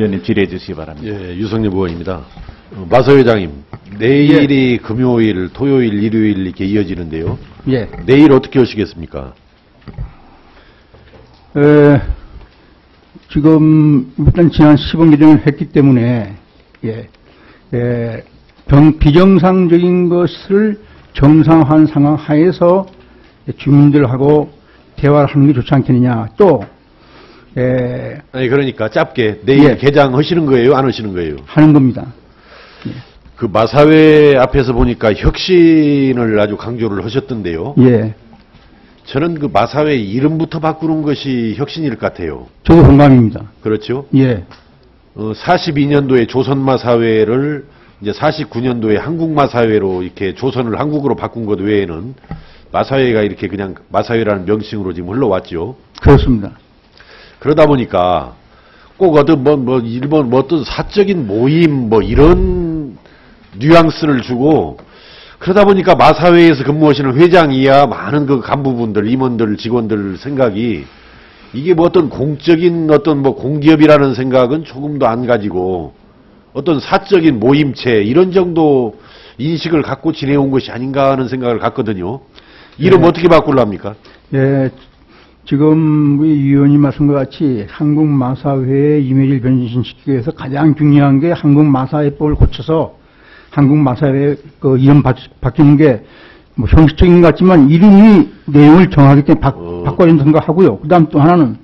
위원님 질의해 주시기 바랍니다. 예, 유성엽 의원입니다. 마서 회장님, 내일이 금요일, 토요일, 일요일 이렇게 이어지는데요. 예. 내일 어떻게 하시겠습니까? 지금 일단 지난 시범 개정을 했기 때문에 비정상적인 것을 정상화한 상황 하에서 주민들하고 대화를 하는 게 좋지 않겠느냐. 또 아니 그러니까 짧게 내일 개장하시는 거예요, 안 하시는 거예요? 하는 겁니다. 그 마사회 앞에서 보니까 혁신을 아주 강조를 하셨던데요. 예. 저는 그 마사회 이름부터 바꾸는 것이 혁신일 것 같아요. 저도 공감입니다. 그렇죠? 예. 42년도에 조선마사회를 이제 49년도에 한국마사회로 이렇게 조선을 한국으로 바꾼 것 외에는 마사회가 이렇게 그냥 마사회라는 명칭으로 지금 흘러왔죠. 그렇습니다. 그러다 보니까 꼭 어떤 일본 어떤 사적인 모임 이런 뉘앙스를 주고 그러다 보니까 마사회에서 근무하시는 회장이야 많은 그 간부분들, 임원들, 직원들 생각이 이게 어떤 공적인 어떤 공기업이라는 생각은 조금도 안 가지고 어떤 사적인 모임체 이런 정도 인식을 갖고 지내온 것이 아닌가 하는 생각을 갖거든요. 이름 어떻게 바꾸려합니까? 예, 지금 우리 위원님 말씀 것 같이 한국마사회의 이미지를 변신시키기 위해서 가장 중요한 게 한국마사회법을 고쳐서 한국마사회 그 이름 바뀌는 게 형식적인 것 같지만 이름이 내용을 정하기 때문에 바꿔야 된다고 생각하고요. 그 다음 또 하나는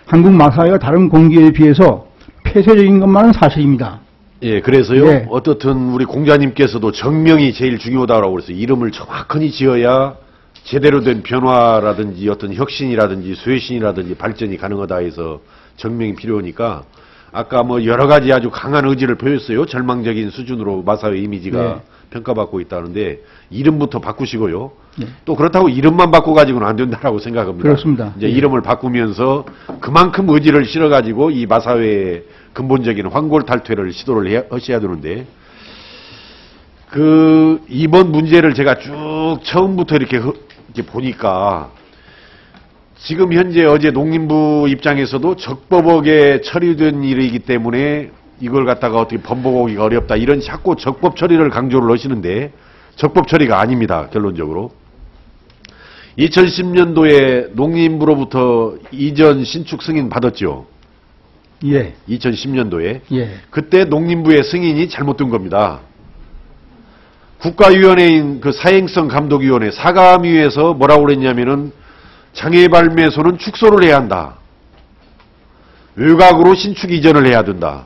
한국마사회가 다른 공기업에 비해서 폐쇄적인 것만은 사실입니다. 예, 그래서요. 어떻든 우리 공자님께서도 정명이 제일 중요하다고 그래서 이름을 정확하게 지어야 제대로 된 변화라든지 어떤 혁신이라든지 쇄신이라든지 발전이 가능하다 해서 정명이 필요하니까 아까 여러 가지 아주 강한 의지를 보였어요. 절망적인 수준으로 마사회 이미지가 평가받고 있다는데 이름부터 바꾸시고요. 또 그렇다고 이름만 바꿔가지고는 안 된다라고 생각합니다. 그렇습니다. 이제 이름을 바꾸면서 그만큼 의지를 실어가지고 이 마사회의 근본적인 황골탈퇴를 시도를 하셔야 되는데 이번 문제를 제가 쭉 처음부터 이렇게 보니까 지금 현재 어제 농림부 입장에서도 적법하게 처리된 일이기 때문에 이걸 갖다가 어떻게 번복하기가 어렵다 이런 자꾸 적법 처리를 강조를 하시는데 적법 처리가 아닙니다. 결론적으로 2010년도에 농림부로부터 이전 신축 승인 받았죠. 예. 2010년도에 그때 농림부의 승인이 잘못된 겁니다. 국가위원회인 그 사행성 감독위원회 사감위에서 뭐라고 그랬냐면은 장애발매소는 축소를 해야 한다. 외곽으로 신축 이전을 해야 된다.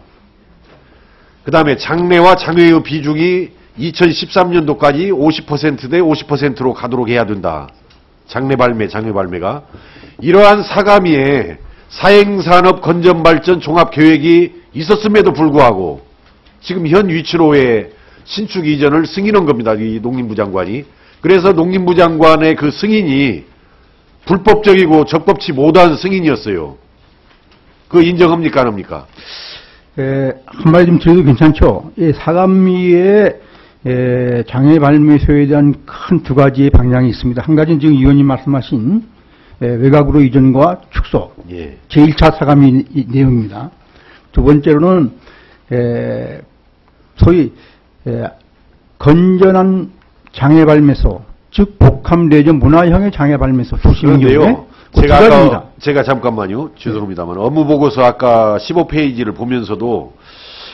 그 다음에 장래와 장외의 비중이 2013년도까지 50% 대 50%로 가도록 해야 된다. 장래발매, 장외발매가. 이러한 사감위에 사행산업 건전발전 종합계획이 있었음에도 불구하고 지금 현 위치로의 신축 이전을 승인한 겁니다. 이 농림부 장관이. 그래서 농림부 장관의 그 승인이 불법적이고 적법치 못한 승인이었어요. 그거 인정합니까? 안 합니까? 한마디 좀 드려도 괜찮죠? 사감위의 장애발매소에 대한 큰 두 가지의 방향이 있습니다. 한 가지는 지금 의원님 말씀하신 외곽으로 이전과 축소. 제1차 사감위 내용입니다. 두 번째로는 소위 건전한 장애발매소, 즉 복합내전 문화형의 장애발매소 도시민 경우에 제가 잠깐만요. 죄송합니다만 업무보고서 아까 15페이지를 보면서도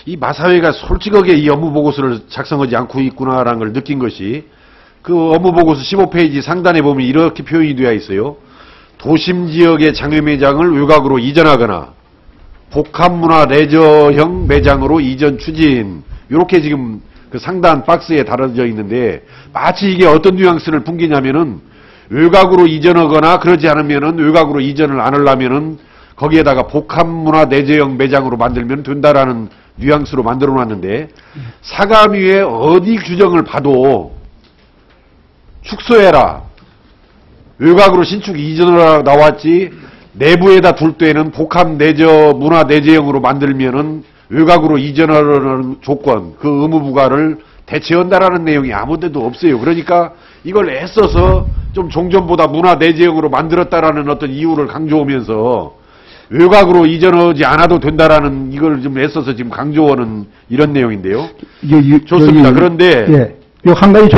이 마사회가 솔직하게 이 업무보고서를 작성하지 않고 있구나라는 걸 느낀 것이 그 업무보고서 15페이지 상단에 보면 이렇게 표현이 되어 있어요. 도심지역의 장외매장을 외곽으로 이전하거나 복합문화 레저형 매장으로 이전 추진 이렇게 지금 그 상단 박스에 달아져 있는데 마치 이게 어떤 뉘앙스를 풍기냐면은 외곽으로 이전하거나 그러지 않으면은 외곽으로 이전을 안 하려면은 거기에다가 복합문화 내재형 매장으로 만들면 된다라는 뉘앙스로 만들어 놨는데 사감위에 어디 규정을 봐도 축소해라 외곽으로 신축 이전하라 나왔지 내부에다 둘 때는 복합 내저 문화 내재형으로 만들면은 외곽으로 이전하라는 조건, 그 의무 부과를 대체한다라는 내용이 아무 데도 없어요. 그러니까 이걸 애써서 좀 종전보다 문화 내재형으로 만들었다라는 어떤 이유를 강조하면서 외곽으로 이전하지 않아도 된다라는 이걸 좀 애써서 지금 강조하는 이런 내용인데요. 좋습니다. 그런데 예, 요 한 가지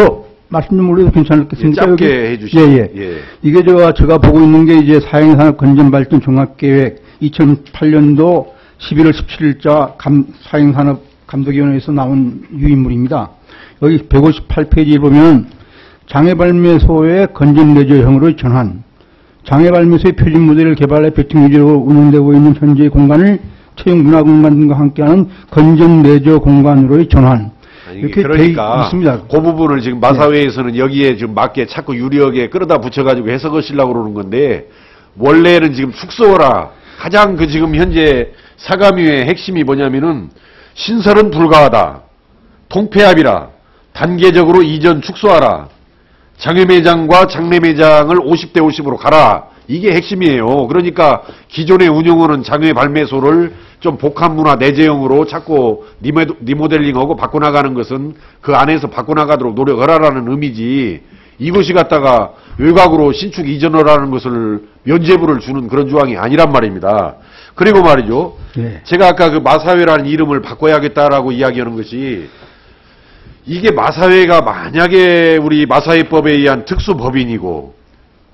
말씀 좀 올려도 괜찮겠습니까? 짧게 여기? 해주시죠. 예. 이게 제가 보고 있는 게 이제 사행산업 건전발전 종합계획 2008년도 11월 17일자 사행산업 감독위원회에서 나온 유인물입니다. 여기 158페이지에 보면 장애발매소의 건전내조형으로의 전환, 장애발매소의 표준 모델을 개발해 배팅유지로 운영되고 있는 현재의 공간을 체육문화공간 등과 함께하는 건전내조 공간으로의 전환. 아니, 이렇게 그러니까 돼 있습니다. 그 부분을 지금 마사회에서는 여기에 좀 맞게 자꾸 유리하게 끌어다 붙여가지고 해석하시려고 그러는 건데, 원래는 지금 축소라 가장 지금 현재 사감위의 핵심이 뭐냐면은 신설은 불가하다, 통폐합이라, 단계적으로 이전 축소하라, 장외매장과 장내매장을 50대 50으로 가라. 이게 핵심이에요. 그러니까 기존에 운영하는 장외 발매소를 좀 복합문화 내재형으로 자꾸 리모델링하고 바꿔나가는 것은 그 안에서 바꿔나가도록 노력하라라는 의미지, 이것이 갖다가 외곽으로 신축 이전하라는 것을 면죄부를 주는 그런 조항이 아니란 말입니다. 그리고 말이죠. 제가 아까 그 마사회라는 이름을 바꿔야겠다라고 이야기하는 것이, 이게 마사회가 만약에 우리 마사회법에 의한 특수법인이고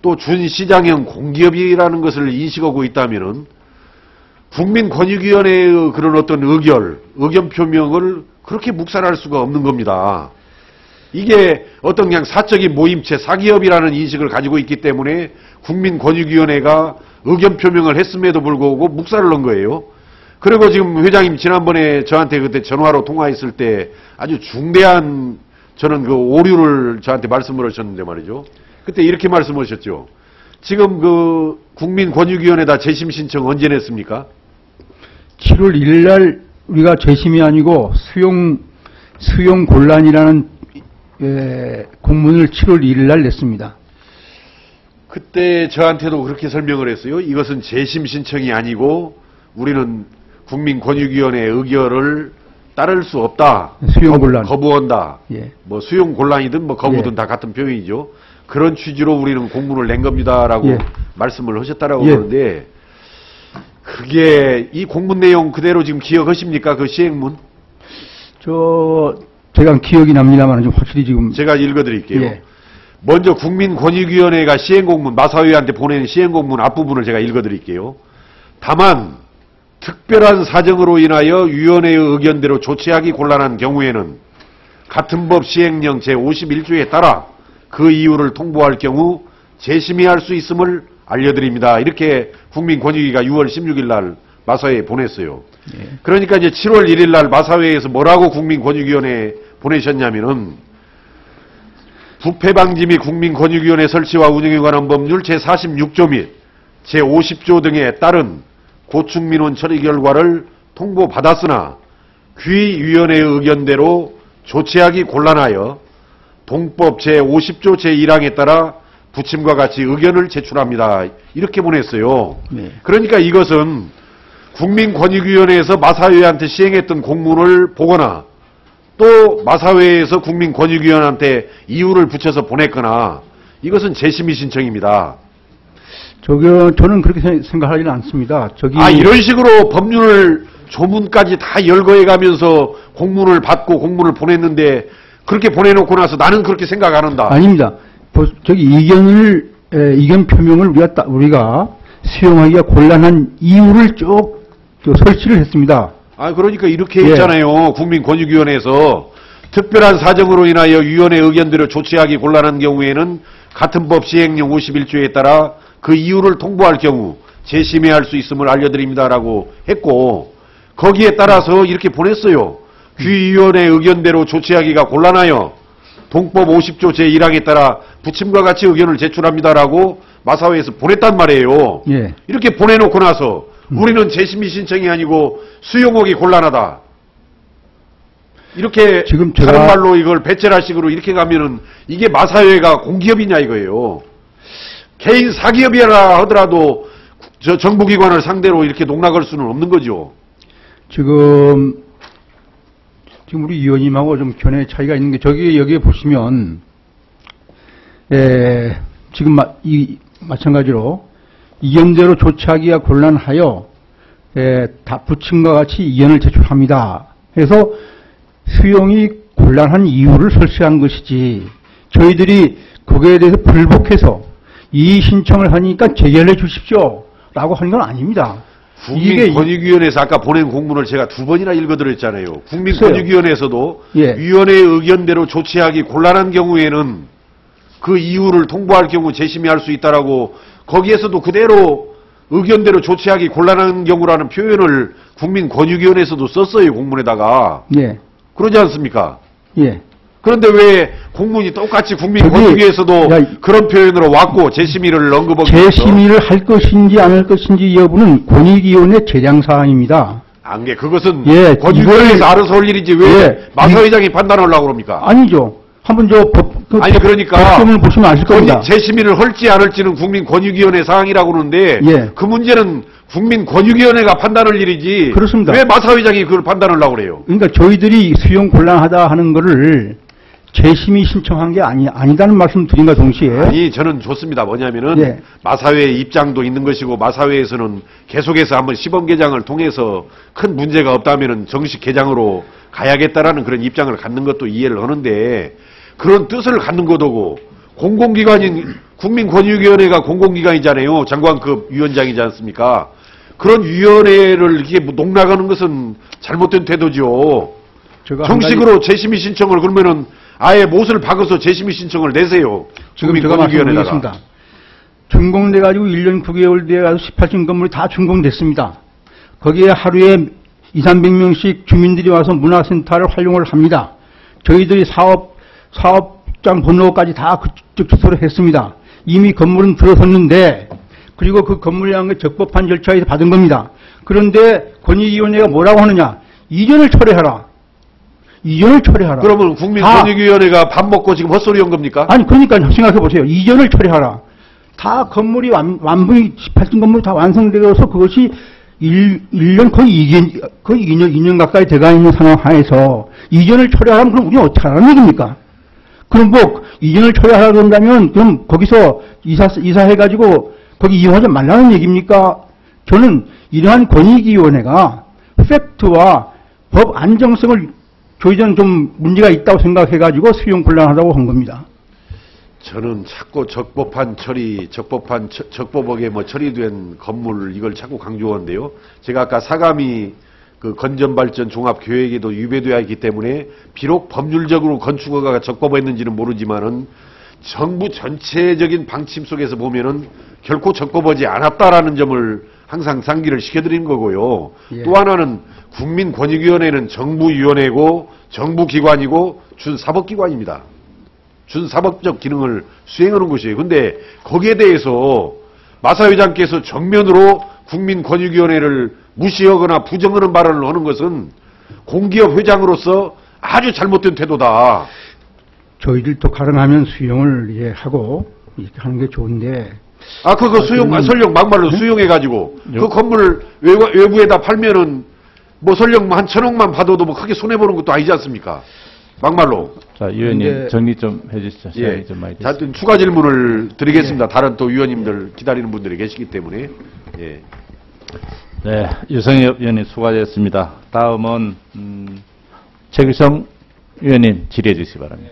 또 준시장형 공기업이라는 것을 인식하고 있다면은 국민권익위원회의 그런 어떤 의견 표명을 그렇게 묵살할 수가 없는 겁니다. 이게 어떤 그냥 사적인 모임체, 사기업이라는 인식을 가지고 있기 때문에 국민권익위원회가 의견 표명을 했음에도 불구하고 묵살을 넣은 거예요. 그리고 지금 회장님 지난번에 저한테 그때 전화로 통화했을 때 아주 중대한 저는 그 오류를 저한테 말씀을 하셨는데 말이죠. 그때 이렇게 말씀하셨죠. 지금 그 국민권익위원회다 재심 신청 언제 냈습니까? 7월 1일 날 우리가 재심이 아니고 수용 곤란이라는 공문을 7월 1일 날 냈습니다. 그때 저한테도 그렇게 설명을 했어요. 이것은 재심 신청이 아니고 우리는 국민권익위원회의 의결을 따를 수 없다. 수용 곤란. 거부한다. 예. 뭐 수용 곤란이든 뭐 거부든 다 같은 표현이죠. 그런 취지로 우리는 공문을 낸 겁니다라고 말씀을 하셨다라고 그러는데, 그게 이 공문 내용 그대로 지금 기억하십니까? 그 시행문? 제가 기억이 납니다만 좀 확실히 지금 제가 읽어드릴게요. 먼저 국민권익위원회가 시행공문, 마사회한테 보낸 시행공문 앞부분을 제가 읽어드릴게요. 다만 특별한 사정으로 인하여 위원회의 의견대로 조치하기 곤란한 경우에는 같은 법 시행령 제51조에 따라 그 이유를 통보할 경우 재심의할 수 있음을 알려드립니다. 이렇게 국민권익위가 6월 16일 날 마사회에 보냈어요. 그러니까 이제 7월 1일 날 마사회에서 뭐라고 국민권익위원회에 보내셨냐면은, 부패방지 및 국민권익위원회 설치와 운영에 관한 법률 제46조 및 제50조 등에 따른 고충민원 처리 결과를 통보받았으나 귀위원회의 의견대로 조치하기 곤란하여 동법 제50조 제1항에 따라 부침과 같이 의견을 제출합니다. 이렇게 보냈어요. 그러니까 이것은 국민권익위원회에서 마사회한테 시행했던 공문을 보거나 또 마사회에서 국민권익위원회한테 이유를 붙여서 보냈거나, 이것은 재심의 신청입니다. 저는 그렇게 생각하지는 않습니다. 이런 식으로 법률 조문까지 다 열거해 가면서 공문을 받고 공문을 보냈는데, 그렇게 보내놓고 나서 나는 그렇게 생각 안 한다. 아닙니다. 이견 표명을 우리가 수용하기가 곤란한 이유를 쭉 설치를 했습니다. 그러니까 이렇게 했잖아요. 국민권익위원회에서 특별한 사정으로 인하여 위원회 의견대로 조치하기 곤란한 경우에는 같은 법 시행령 51조에 따라 그 이유를 통보할 경우 재심의할 수 있음을 알려드립니다라고 했고, 거기에 따라서 이렇게 보냈어요. 귀위원회 의견대로 조치하기가 곤란하여 동법 50조 제1항에 따라 부침과 같이 의견을 제출합니다라고 마사회에서 보냈단 말이에요. 이렇게 보내놓고 나서 우리는 재심의 신청이 아니고 수용하기 곤란하다, 이렇게 지금 다른 말로 이걸 배째라식으로 이렇게 가면은 이게 마사회가 공기업이냐 이거예요. 개인 사기업이라 하더라도 정부기관을 상대로 이렇게 농락할 수는 없는 거죠. 지금 우리 위원님하고 좀 견해 차이가 있는 게, 여기에 보시면, 지금 마찬가지로 이견대로 조치하기가 곤란하여 부침과 같이 이견을 제출합니다. 그래서 수용이 곤란한 이유를 설치한 것이지 저희들이 거기에 대해서 불복해서 이 신청을 하니까 재결해 주십시오 라고 하는 건 아닙니다. 국민권익위원회에서 아까 보낸 공문을 제가 2번이나 읽어드렸잖아요. 국민권익위원회에서도 예. 위원회의 의견대로 조치하기 곤란한 경우에는 그 이유를 통보할 경우 재심의할 수 있다라고 거기에서도 그대로 의견대로 조치하기 곤란한 경우라는 표현을 국민권익위원회에서도 썼어요. 공문에다가. 예. 그러지 않습니까? 예. 그런데 왜 공문이 똑같이 국민권익위에서도 그런 표현으로 왔고 재심의를 언급하기 위해서 재심의를 할 것인지 안 할 것인지 여부는 권익위원회 재량사항입니다. 안게 그것은 예, 권익위원회에서 알아서 할 일이지 왜 예, 마사회장이 판단하려고 그럽니까? 아니죠. 한번 아니 그러니까 법조문을 보시면 아실 겁니다. 재심의를 할지 안 할지는 국민권익위원회 사항이라고 그러는데 예. 그 문제는 국민권익위원회가 판단할 일이지 그렇습니다. 왜 마사회장이 그걸 판단하려고 그래요? 그러니까 저희들이 수용 곤란하다 하는 거를 재심의 신청한 게 아니다는 말씀 드린과 동시에 아니 저는 좋습니다. 뭐냐면은 예. 마사회의 입장도 있는 것이고 마사회에서는 계속해서 한번 시범 개장을 통해서 큰 문제가 없다면은 정식 개장으로 가야겠다라는 그런 입장을 갖는 것도 이해를 하는데 그런 뜻을 갖는 것도고 공공기관인 국민권익위원회가 공공기관이잖아요. 장관급 위원장이지 않습니까? 그런 위원회를 이렇게 농락하는 것은 잘못된 태도죠. 정식으로 재심의 신청을 그러면은 아예 못을 박아서 재심의 신청을 내세요. 지금 제가 말씀드리겠습니다. 준공돼가지고 1년 9개월 돼가지고 18층 건물이 다 준공됐습니다. 거기에 하루에 200~300명씩 주민들이 와서 문화센터를 활용을 합니다. 저희들이 사업장 번호까지 다 그쪽 주소로 했습니다. 이미 건물은 들어섰는데 그리고 그 건물에 한 게 적법한 절차에서 받은 겁니다. 그런데 권익위원회가 뭐라고 하느냐? 이전을 철회하라. 이전을 철회하라. 그러면 국민권익위원회가 밥 먹고 지금 헛소리 한 겁니까? 아니 그러니까 생각해 보세요. 이전을 철회하라. 다 건물이 완분이 18층 건물이 다 완성되어서 그것이 1년 거의 2년 가까이 돼가 있는 상황 하에서 이전을 철회하라면 그럼 우리는 어떻게 하라는 얘기입니까? 그럼 뭐 이전을 철회하라 그런다면 그럼 거기서 이사해가지고 거기 이용하지 말라는 얘기입니까? 저는 이러한 권익위원회가 팩트와 법 안정성을 저희들은 좀 문제가 있다고 생각해가지고 수용 곤란하다고 한 겁니다. 저는 자꾸 적법한 처리, 적법하게 뭐 처리된 건물 이걸 자꾸 강조하는데요. 제가 아까 사감이 그 건전발전 종합계획에도 유배되어 있기 때문에 비록 법률적으로 건축허가가 적법했는지는 모르지만은 정부 전체적인 방침 속에서 보면은 결코 적법하지 않았다라는 점을 항상 상기를 시켜드린 거고요. 예. 또 하나는 국민권익위원회는 정부위원회고 정부기관이고 준사법기관입니다. 준사법적 기능을 수행하는 것이에요. 근데 거기에 대해서 마사회장께서 정면으로 국민권익위원회를 무시하거나 부정하는 발언을 하는 것은 공기업 회장으로서 아주 잘못된 태도다. 저희들도 가능하면 수용을 하고 이렇게 하는 게 좋은데 그거 설령 막말로 수용해가지고 그 건물 외부에다 팔면은 뭐 설령 한 1,000억만 받아도 뭐 크게 손해보는 것도 아니지 않습니까? 막말로. 자, 위원님 정리 좀 해주시죠. 예. 좀 많이 하여튼 추가 질문을 드리겠습니다. 다른 또 위원님들 기다리는 분들이 계시기 때문에. 예. 네, 유성엽 위원님 수고하셨습니다. 다음은 최규성 위원님 질의해 주시기 바랍니다.